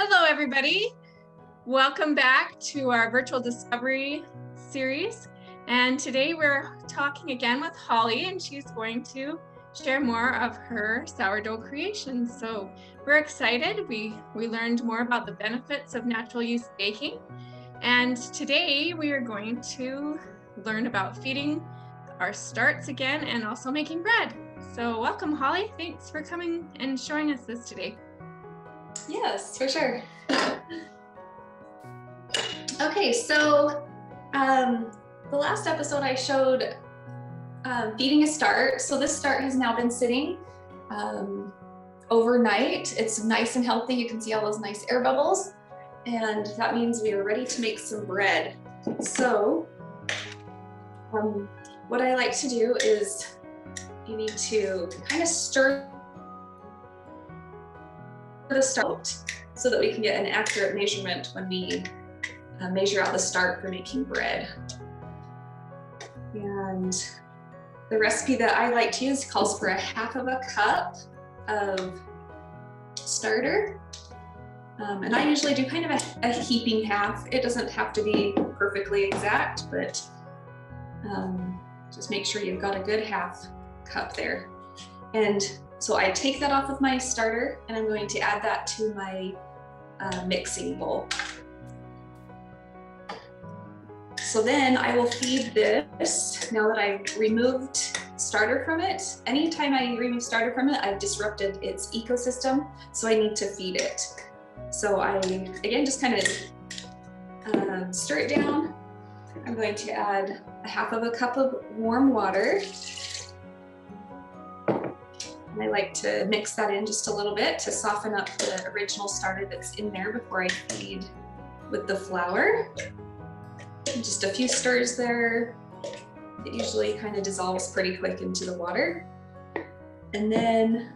Hello, everybody. Welcome back to our virtual discovery series. And today we're talking again with Holly, and she's going to share more of her sourdough creation. So we're excited. We learned more about the benefits of natural yeast baking. And today we are going to learn about feeding our starts again and also making bread. So welcome, Holly. Thanks for coming and showing us this today. Yes, for sure. Okay, so the last episode I showed feeding a start. So this start has now been sitting overnight. It's nice and healthy. You can see all those nice air bubbles. And that means we are ready to make some bread. So what I like to do is you need to kind of stir the start so that we can get an accurate measurement when we measure out the start for making bread. And the recipe that I like to use calls for 1/2 cup of starter. And I usually do kind of a heaping half. It doesn't have to be perfectly exact, but just make sure you've got a good 1/2 cup there. And so I take that off of my starter and I'm going to add that to my mixing bowl. So then I will feed this, now that I've removed starter from it. Anytime I remove starter from it, I've disrupted its ecosystem, so I need to feed it. So I, again, just kind of stir it down. I'm going to add 1/2 cup of warm water. And I like to mix that in just a little bit to soften up the original starter that's in there before I feed with the flour. Just a few stirs there. It usually kind of dissolves pretty quick into the water. And then,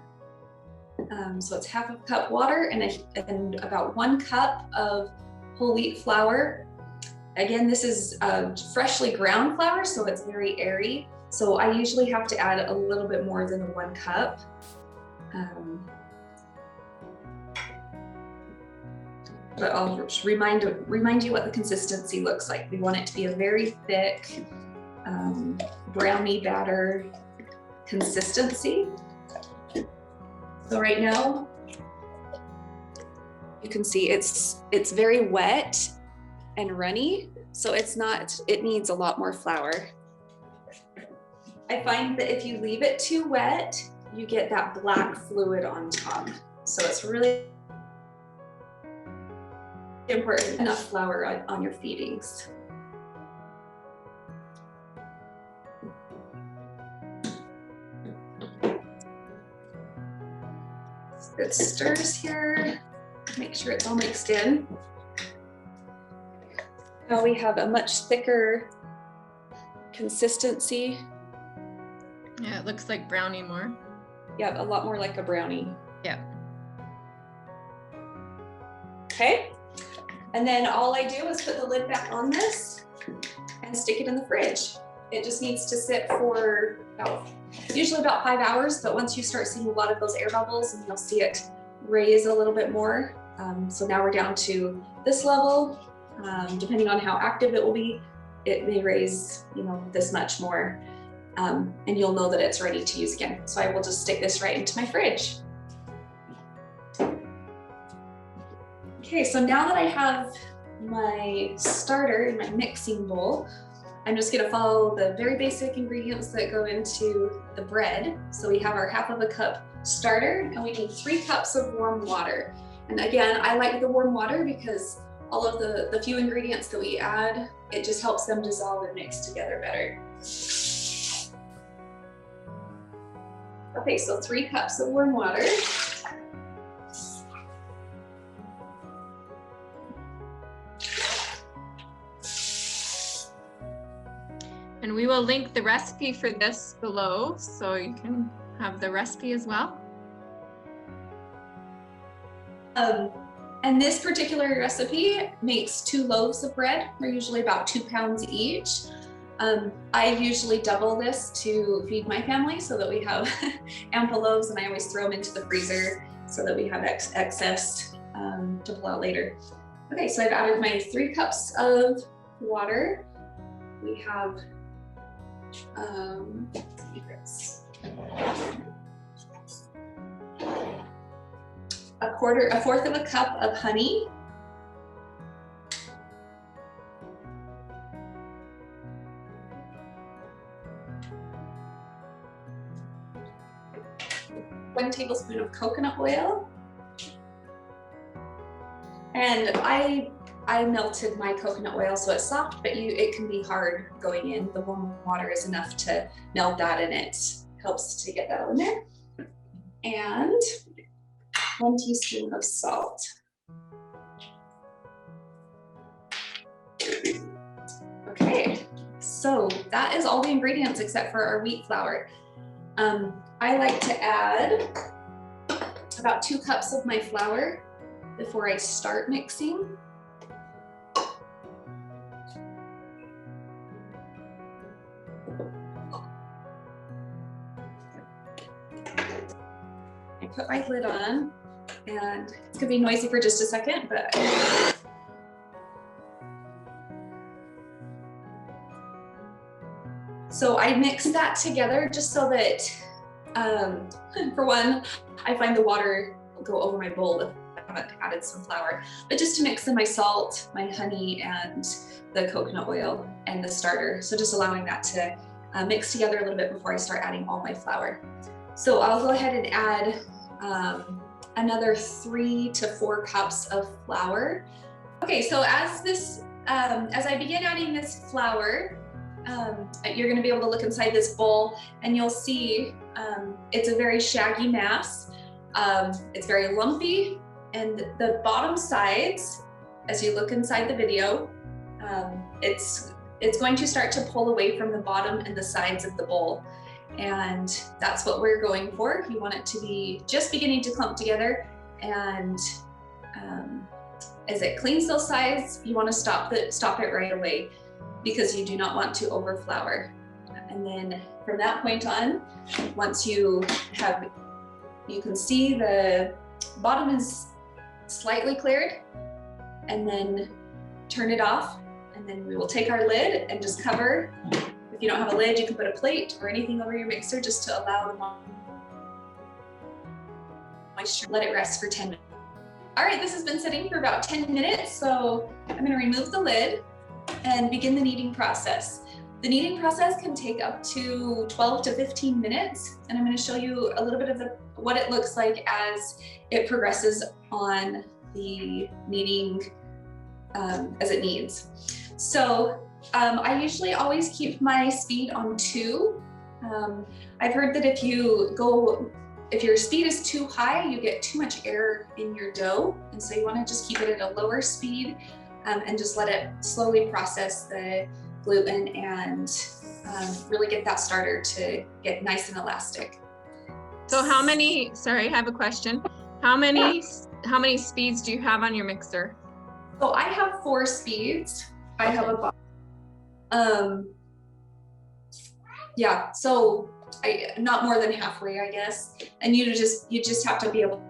so it's 1/2 cup water and about 1 cup of whole wheat flour. Again, this is freshly ground flour, so it's very airy. So I usually have to add a little bit more than the 1 cup. But I'll just remind you what the consistency looks like. We want it to be a very thick, brownie batter consistency. So right now, you can see it's very wet and runny. So it needs a lot more flour. I find that if you leave it too wet, you get that black fluid on top. So it's really important enough flour on your feedings. Good stirs here. Make sure it's all mixed in. Now we have a much thicker consistency. Yeah, it looks like brownie more. Yeah, a lot more like a brownie. Yeah. Okay. And then all I do is put the lid back on this and stick it in the fridge. It just needs to sit for usually about 5 hours, but once you start seeing a lot of those air bubbles, and you'll see it raise a little bit more. So now we're down to this level. Depending on how active it will be, it may raise, this much more. And you'll know that it's ready to use again. So I will just stick this right into my fridge. Okay, so now that I have my starter in my mixing bowl, I'm just gonna follow the very basic ingredients that go into the bread. So we have our 1/2 cup starter, and we need 3 cups of warm water. And again, I like the warm water because all of the few ingredients that we add, it just helps them dissolve and mix together better. Okay, so 3 cups of warm water. And we will link the recipe for this below, so you can have the recipe as well. And this particular recipe makes 2 loaves of bread. They're usually about 2 pounds each. I usually double this to feed my family so that we have ample loaves, and I always throw them into the freezer so that we have excess to pull out later. Okay, so I've added my 3 cups of water. We have a fourth of a cup of honey. One tablespoon of coconut oil. And I melted my coconut oil so it's soft, but it can be hard going in. The warm water is enough to melt that, and it helps to get that in there. And 1 teaspoon of salt. Okay, so that is all the ingredients except for our wheat flour. I like to add about 2 cups of my flour before I start mixing. I put my lid on, and it's gonna be noisy for just a second, but so I mix that together just so that, for one, I find the water will go over my bowl if I haven't added some flour, but just to mix in my salt, my honey, and the coconut oil and the starter. So just allowing that to mix together a little bit before I start adding all my flour. So I'll go ahead and add another 3 to 4 cups of flour. Okay, so as I begin adding this flour, you're going to be able to look inside this bowl, and you'll see it's a very shaggy mass. It's very lumpy, and the bottom sides, as you look inside the video, it's going to start to pull away from the bottom and the sides of the bowl. And that's what we're going for. You want it to be just beginning to clump together, and as it cleans those sides, you want to stop it right away, because you do not want to overflour. And then from that point on, once you can see the bottom is slightly cleared, and then turn it off, and then we will take our lid and just cover. If you don't have a lid, you can put a plate or anything over your mixer just to allow the moisture. Let it rest for 10 minutes. All right, this has been sitting for about 10 minutes, so I'm going to remove the lid and begin the kneading process. The kneading process can take up to 12 to 15 minutes, and I'm going to show you a little bit of what it looks like as it progresses on the kneading as it kneads. So I usually always keep my speed on 2. I've heard that if your speed is too high, you get too much air in your dough, and so you want to just keep it at a lower speed and just let it slowly process the gluten and really get that starter to get nice and elastic. So sorry, I have a question. How many speeds do you have on your mixer? So I have 4 speeds. I have a so not more than halfway, I guess. And you just have to be able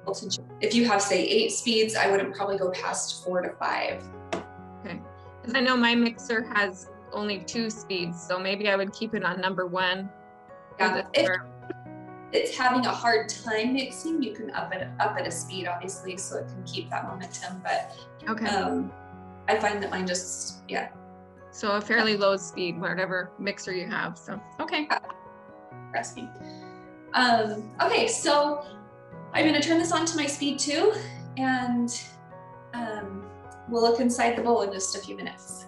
to, if you have, say, 8 speeds, I wouldn't probably go past 4 to 5. Okay, because I know my mixer has only 2 speeds, so maybe I would keep it on number 1. Yeah, if it's having a hard time mixing, you can up at a speed, obviously, so it can keep that momentum. But okay, I find that mine just so a fairly low speed, whatever mixer you have. So okay. Recipe. Okay, so I'm going to turn this on to my speed 2, and we'll look inside the bowl in just a few minutes.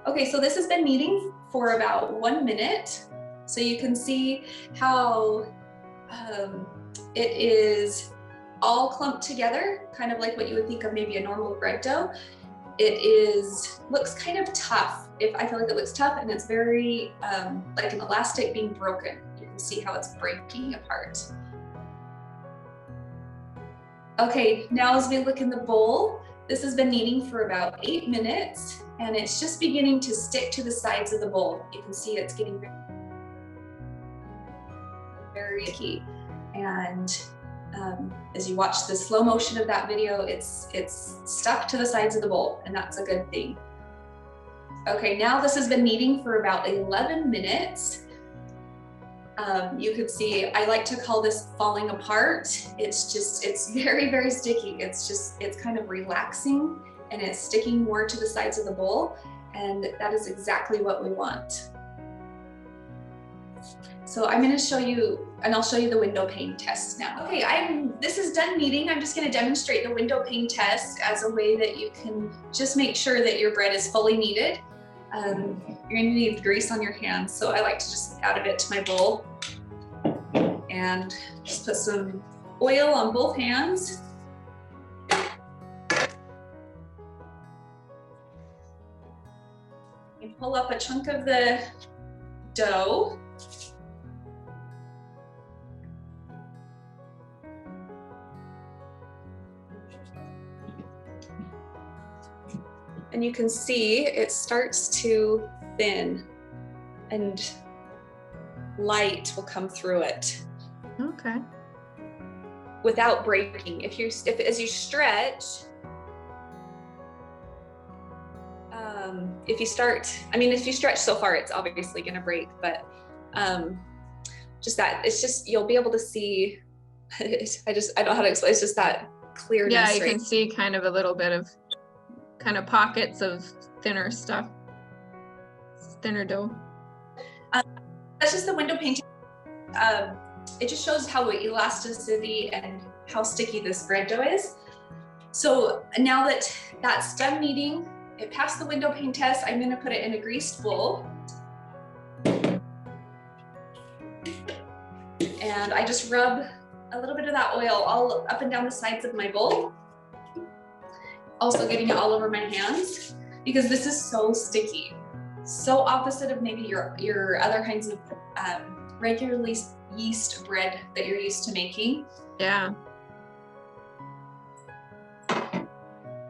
Okay, so this has been kneading for about 1 minute. So you can see how it is all clumped together, kind of like what you would think of maybe a normal bread dough. It looks kind of tough. I feel like it looks tough, and it's very like an elastic being broken. You can see how it's breaking apart. Okay, now as we look in the bowl, this has been kneading for about 8 minutes, and it's just beginning to stick to the sides of the bowl. You can see it's getting very key. And as you watch the slow motion of that video, it's stuck to the sides of the bowl, and that's a good thing. Okay, now this has been kneading for about 11 minutes. You could see, I like to call this falling apart. It's very, very sticky. It's kind of relaxing, and it's sticking more to the sides of the bowl, and that is exactly what we want. So I'm gonna show you, and I'll show you the window pane test now. Okay, this is done kneading. I'm just gonna demonstrate the window pane test as a way that you can just make sure that your bread is fully kneaded. You're gonna need grease on your hands, so I like to just add a bit to my bowl and just put some oil on both hands. You pull up a chunk of the dough. And you can see it starts to thin and light will come through it. Okay. Without breaking. If as you stretch, if you stretch so far, it's obviously gonna break, but you'll be able to see, I don't know how to explain, it's just that clearness. Yeah, you can see kind of a little bit of kind of pockets of thinner stuff, thinner dough. That's just the window pane. It just shows how elasticity and how sticky this bread dough is. So now that that's done kneading, it passed the window pane test, I'm gonna put it in a greased bowl. And I just rub a little bit of that oil all up and down the sides of my bowl. Also getting it all over my hands, because this is so sticky. So opposite of maybe your other kinds of regularly yeast bread that you're used to making. Yeah.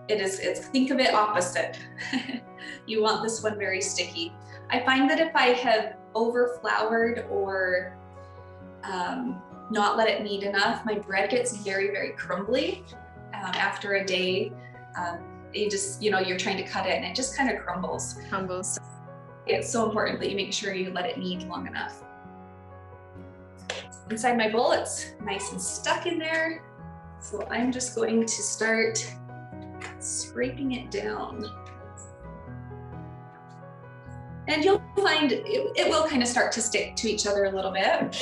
Think of it opposite. You want this one very sticky. I find that if I have over floured or not let it knead enough, my bread gets very, very crumbly after a day. You're trying to cut it and it just kind of crumbles. Crumbles. It's so important that you make sure you let it knead long enough. Inside my bowl, it's nice and stuck in there. So I'm just going to start scraping it down. And you'll find it will kind of start to stick to each other a little bit.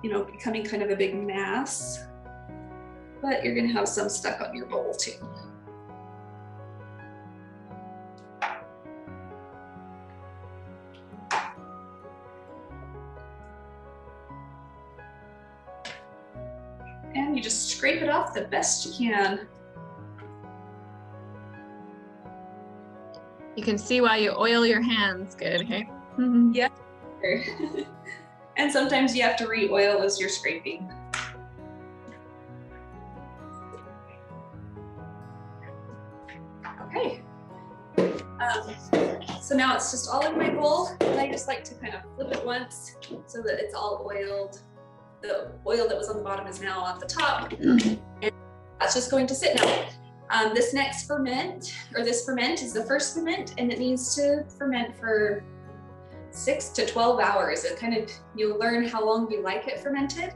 Becoming kind of a big mass. But you're gonna have some stuck on your bowl too. And you just scrape it off the best you can. You can see why you oil your hands good, hey? Yeah. And sometimes you have to re-oil as you're scraping. Okay. So now it's just all in my bowl, and I just like to kind of flip it once so that it's all oiled. The oil that was on the bottom is now on the top, and that's just going to sit now. This ferment is the first ferment, and it needs to ferment for 6 to 12 hours. You'll learn how long you like it fermented.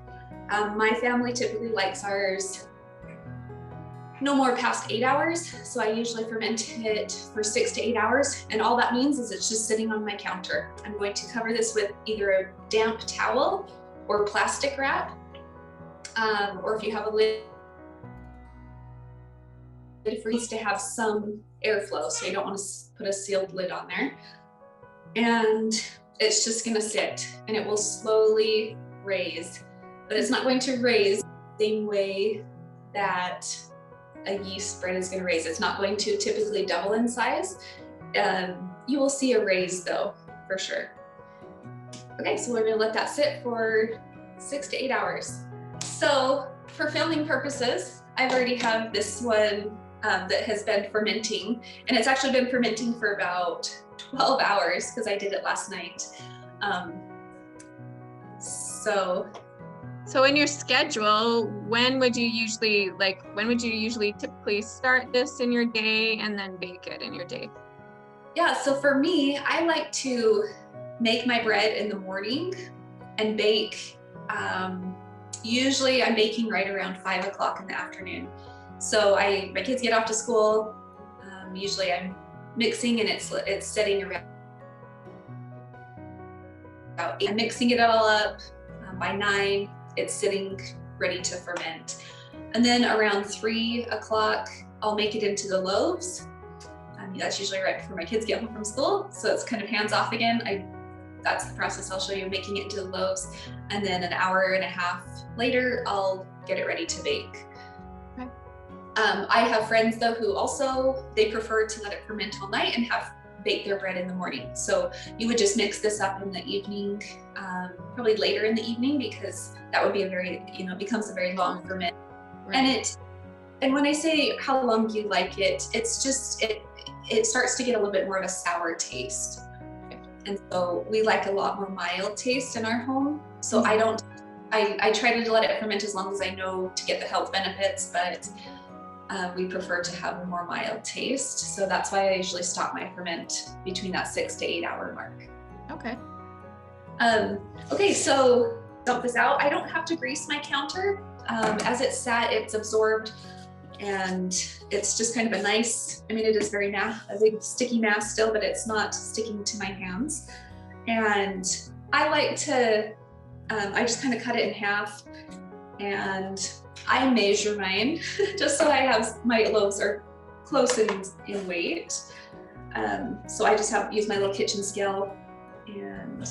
My family typically likes ours no more past 8 hours. So I usually ferment it for 6 to 8 hours. And all that means is it's just sitting on my counter. I'm going to cover this with either a damp towel or plastic wrap. Or if you have a lid, for it to have some airflow. So you don't want to put a sealed lid on there. And it's just gonna sit and it will slowly raise, but it's not going to raise the same way that a yeast bread is gonna raise. It's not going to typically double in size. You will see a raise though, for sure. Okay, so we're gonna let that sit for 6 to 8 hours. So for filming purposes, I've already have this one that has been fermenting, and it's actually been fermenting for about 12 hours because I did it last night. So in your schedule, when would you usually typically start this in your day and then bake it in your day? Yeah, so for me, I like to make my bread in the morning and bake. Usually I'm baking right around 5 o'clock in the afternoon. So my kids get off to school. Usually I'm mixing and it's sitting around about 8. I'm mixing it all up. By 9, it's sitting ready to ferment. And then around 3 o'clock, I'll make it into the loaves. That's usually right before my kids get home from school. So it's kind of hands off again. That's the process I'll show you, making it into the loaves. And then an hour and a half later, I'll get it ready to bake. Okay. I have friends though who also, they prefer to let it ferment all night and bake their bread in the morning. So you would just mix this up in the evening, probably later in the evening, because that would be it becomes a very long ferment. Right. And when I say how long you like it, it's just, it starts to get a little bit more of a sour taste. And so we like a lot more mild taste in our home. So I try to let it ferment as long as I know to get the health benefits, but we prefer to have a more mild taste. So that's why I usually stop my ferment between that 6 to 8 hour mark. Okay. Okay, so dump this out. I don't have to grease my counter. As it's sat, it's absorbed, and it's just kind of a nice, it is a big sticky mass still, but it's not sticking to my hands. And I like to, I just kind of cut it in half, and I measure mine just so my loaves are close in weight. So I just use my little kitchen scale, and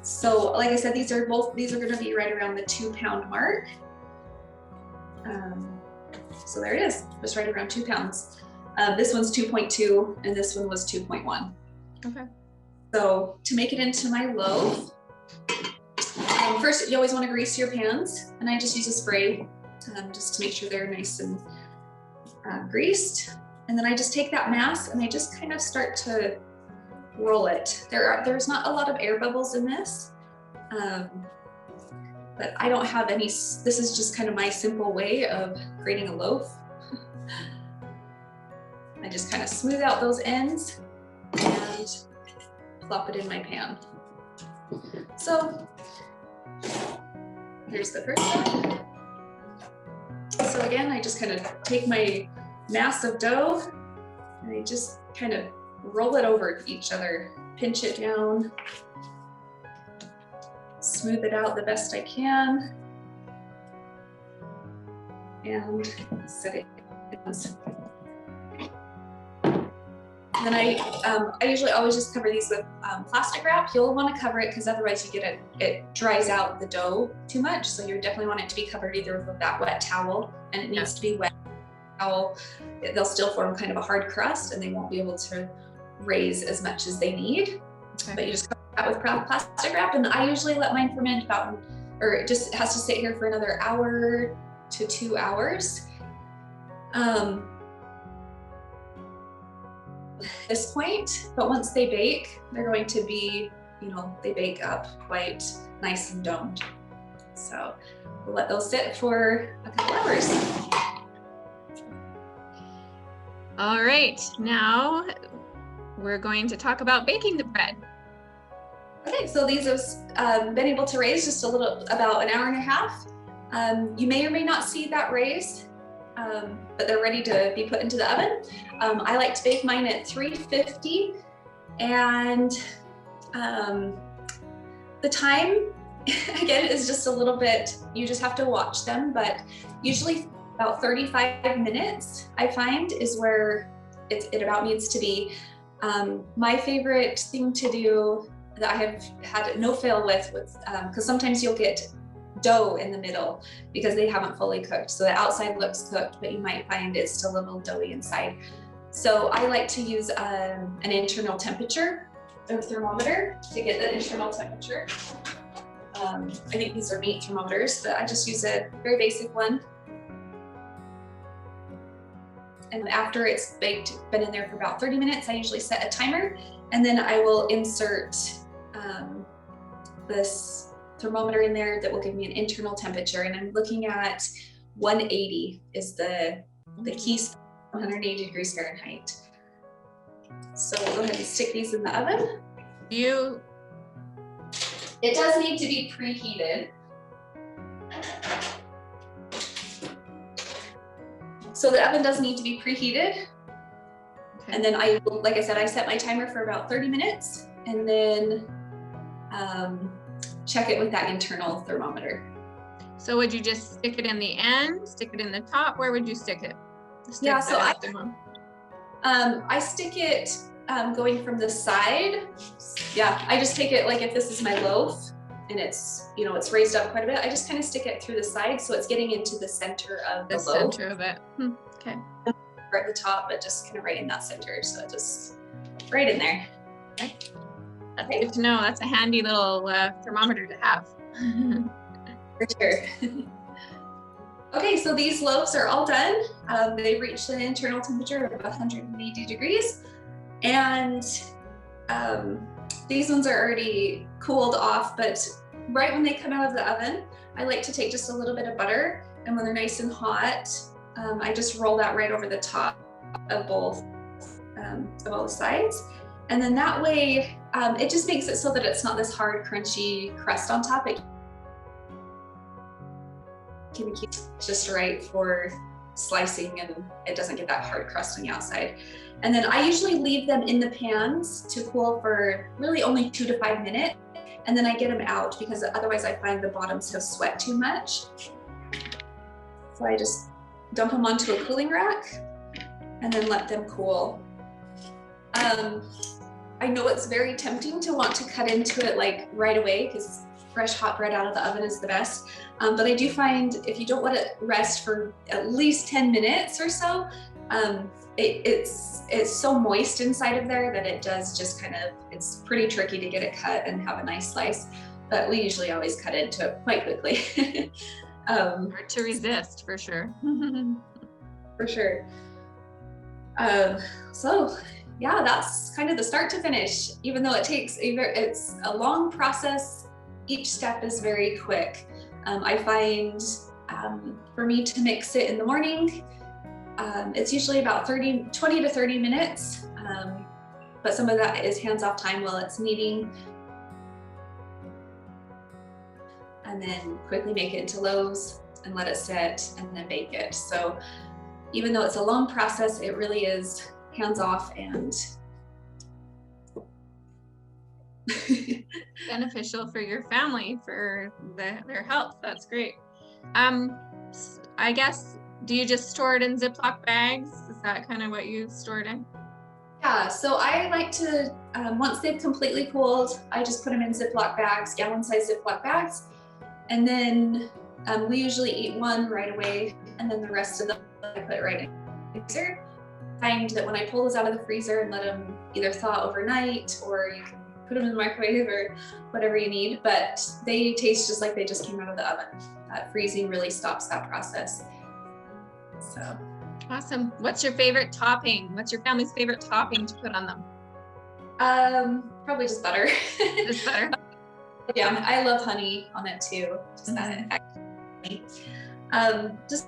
so like I said, these are going to be right around the 2 pound mark. So there it is, just right around 2 pounds. This one's 2.2 and this one was 2.1. Okay. So to make it into my loaf, first you always want to grease your pans, and I just use a spray just to make sure they're nice and greased. And then I just take that mass and I just kind of start to roll it. There's not a lot of air bubbles in this, but I don't have any. This is just kind of my simple way of creating a loaf. I just kind of smooth out those ends and plop it in my pan. So here's the first one. So again, I just kind of take my mass of dough and I just kind of roll it over each other, pinch it down, smooth it out the best I can, and set it down. And then I usually always just cover these with plastic wrap. You'll want to cover it because otherwise it dries out the dough too much. So you definitely want it to be covered either with that wet towel, and it needs to be wet towel. They'll still form kind of a hard crust and they won't be able to raise as much as they need. Okay. But you just cover that with plastic wrap, and I usually let mine ferment it just has to sit here for another hour to 2 hours. This point, but once they bake, they're going to be, they bake up quite nice and domed. So we'll let those sit for a couple hours. All right, now we're going to talk about baking the bread. Okay, so these have been able to raise just about an hour and a half. You may or may not see that raise, but they're ready to be put into the oven. I like to bake mine at 350, and the time, again, is just a little bit, you just have to watch them, but usually about 35 minutes, I find, is where it about needs to be. My favorite thing to do that I have had no fail with, because sometimes you'll get dough in the middle because they haven't fully cooked. So the outside looks cooked, but you might find it's still a little doughy inside. So I like to use an internal temperature or thermometer to get the internal temperature. I think these are meat thermometers, but I just use a very basic one. And after it's baked, been in there for about 30 minutes, I usually set a timer, and then I will insert this thermometer in there that will give me an internal temperature. And I'm looking at 180 is the key, 180 degrees Fahrenheit. So we'll go ahead and stick these in the oven. It does need to be preheated. So the oven does need to be preheated. Okay. And then like I said, I set my timer for about 30 minutes and then check it with that internal thermometer. So would you just stick it in the end, stick it in the top? Where would you stick it? Yeah, so I stick it going from the side. Yeah, I just take it like if this is my loaf and it's, you know, it's raised up quite a bit, I just kind of stick it through the side so it's getting into the center of the loaf. Center of it. Okay. Or at the top, but just kind of right in that center. So just right in there. Okay. That's good to know. That's a handy little thermometer to have. For sure. Okay, so these loaves are all done. They've reached an internal temperature of 180 degrees. And these ones are already cooled off, but right when they come out of the oven, I like to take just a little bit of butter. And when they're nice and hot, I just roll that right over the top of both of all the sides. And then that way, it just makes it so that it's not this hard, crunchy crust on top. It can keep just right for slicing and it doesn't get that hard crust on the outside. And then I usually leave them in the pans to cool for really only 2 to 5 minutes. And then I get them out because otherwise I find the bottoms have sweat too much. So I just dump them onto a cooling rack and then let them cool. I know it's very tempting to want to cut into it like right away because fresh hot bread out of the oven is the best. But I do find if you don't let it rest for at least 10 minutes or so, it's so moist inside of there that it does just kind of, it's pretty tricky to get it cut and have a nice slice. But we usually always cut into it quite quickly. Hard to resist, for sure. For sure. So yeah, that's kind of the start to finish. Even though it's a long process, each step is very quick. I find for me to mix it in the morning, it's usually about 20 to 30 minutes, but some of that is hands-off time while it's kneading. And then quickly make it into loaves and let it sit and then bake it. So even though it's a long process, it really is hands-off and beneficial for your family, for their health. That's great. I guess, do you just store it in Ziploc bags? Is that kind of what you store it in? Yeah, so I like to, once they've completely cooled, I just put them in Ziploc bags, gallon-sized Ziploc bags. And then we usually eat one right away, and then the rest of them I put right in the freezer. I find that when I pull those out of the freezer and let them either thaw overnight, or you can put them in the microwave or whatever you need, but they taste just like they just came out of the oven. Freezing really stops that process. So awesome. What's your favorite topping? What's your family's favorite topping to put on them? Probably just butter. Just butter. Yeah, I love honey on it too. Just that. Just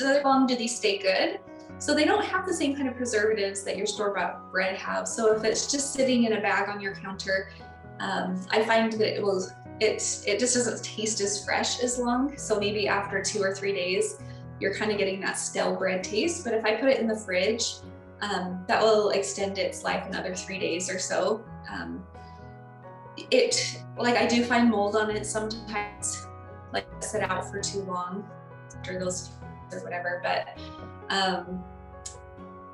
how long do these stay good? So they don't have the same kind of preservatives that your store-bought bread have. So if it's just sitting in a bag on your counter, I find that it just doesn't taste as fresh as long. So maybe after 2 or 3 days, you're kind of getting that stale bread taste. But if I put it in the fridge, that will extend its life another 3 days or so. I do find mold on it sometimes, like sit out for too long after those or whatever. But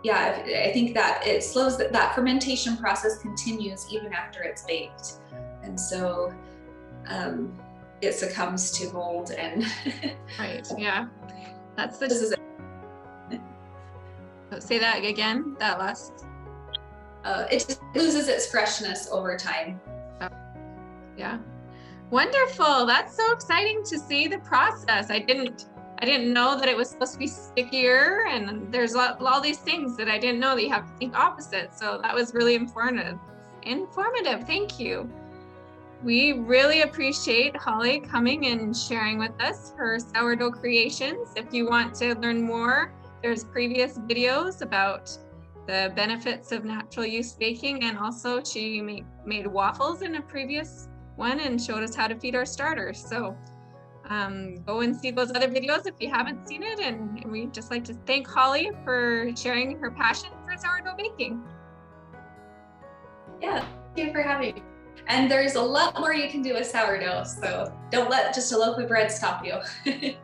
yeah, I think that it slows that fermentation process continues even after it's baked, and so it succumbs to mold and right. Yeah, that's the. This is Say that again. That last. It just loses its freshness over time. Yeah, wonderful. That's so exciting to see the process. I I didn't know that it was supposed to be stickier, and there's all these things that I didn't know that you have to think opposite. So that was really informative. Thank you. We really appreciate Holly coming and sharing with us her sourdough creations. If you want to learn more, there's previous videos about the benefits of natural yeast baking, and also she made waffles in a previous one and showed us how to feed our starters. So go and see those other videos if you haven't seen it. And we'd just like to thank Holly for sharing her passion for sourdough baking. Yeah, thank you for having me. And there's a lot more you can do with sourdough, so don't let just a loaf of bread stop you.